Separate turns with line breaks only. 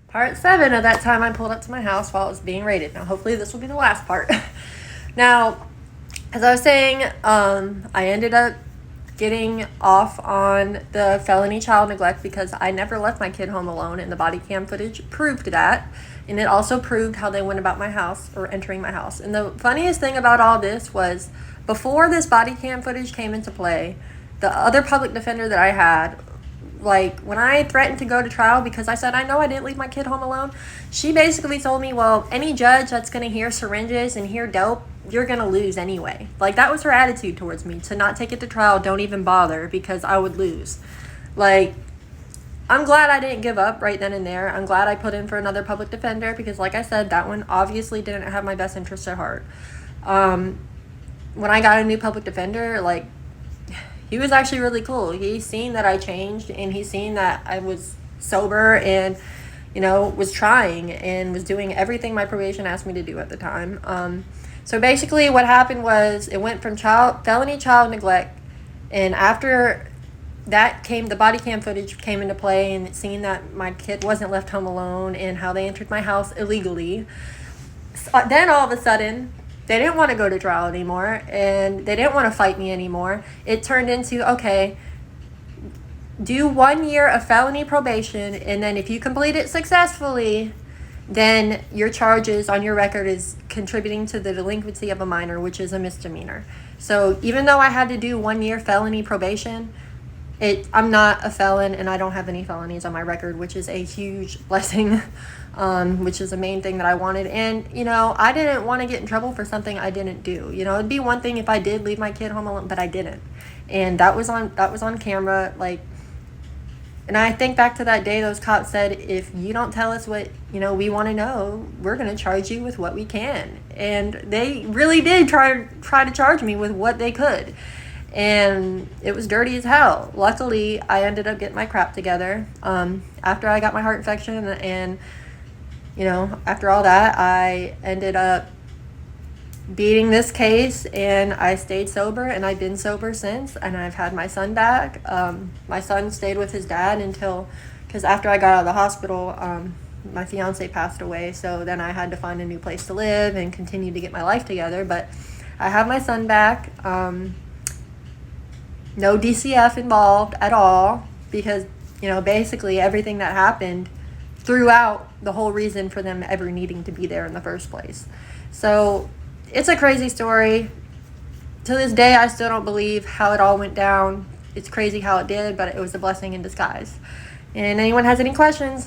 Part 7 of that time I pulled up to my house while it was being raided. Now, hopefully this will be the last part. Now, as I was saying, I ended up getting off on the felony child neglect because I never left my kid home alone, and the body cam footage proved that. And it also proved how they went about my house, or entering my house. And the funniest thing about all this was, before this body cam footage came into play, the other public defender that I had, like, when I threatened to go to trial because I said, I know I didn't leave my kid home alone, she basically told me, well, any judge that's going to hear syringes and hear dope, you're going to lose anyway. Like, that was her attitude towards me, to not take it to trial, don't even bother, because I would lose. Like, I'm glad I didn't give up right then and there. I'm glad I put in for another public defender because, like I said, that one obviously didn't have my best interests at heart. When I got a new public defender, like, he was actually really cool. He's seen that I changed, and he's seen that I was sober and, was trying and was doing everything my probation asked me to do at the time. So basically what happened was it went from felony child neglect, and after that came, the body cam footage came into play, and seeing that my kid wasn't left home alone and how they entered my house illegally. So then all of a sudden, they didn't want to go to trial anymore, and they didn't want to fight me anymore. It turned into, okay, do 1 year of felony probation, and then if you complete it successfully, then your charges on your record is contributing to the delinquency of a minor, which is a misdemeanor. So even though I had to do 1 year felony probation, I'm not a felon, and I don't have any felonies on my record, which is a huge blessing, which is the main thing that I wanted. And, I didn't want to get in trouble for something I didn't do. It'd be one thing if I did leave my kid home alone, but I didn't. And that was on camera. Like, and I think back to that day, those cops said, if you don't tell us what, we want to know, we're going to charge you with what we can. And they really did try to charge me with what they could. And it was dirty as hell. Luckily, I ended up getting my crap together after I got my heart infection. And, after all that, I ended up beating this case, and I stayed sober, and I've been sober since, and I've had my son back. My son stayed with his dad because after I got out of the hospital, my fiancé passed away. So then I had to find a new place to live and continue to get my life together. But I have my son back. No DCF involved at all because, basically everything that happened threw out the whole reason for them ever needing to be there in the first place. So it's a crazy story. To this day, I still don't believe how it all went down. It's crazy how it did, but it was a blessing in disguise. And anyone has any questions,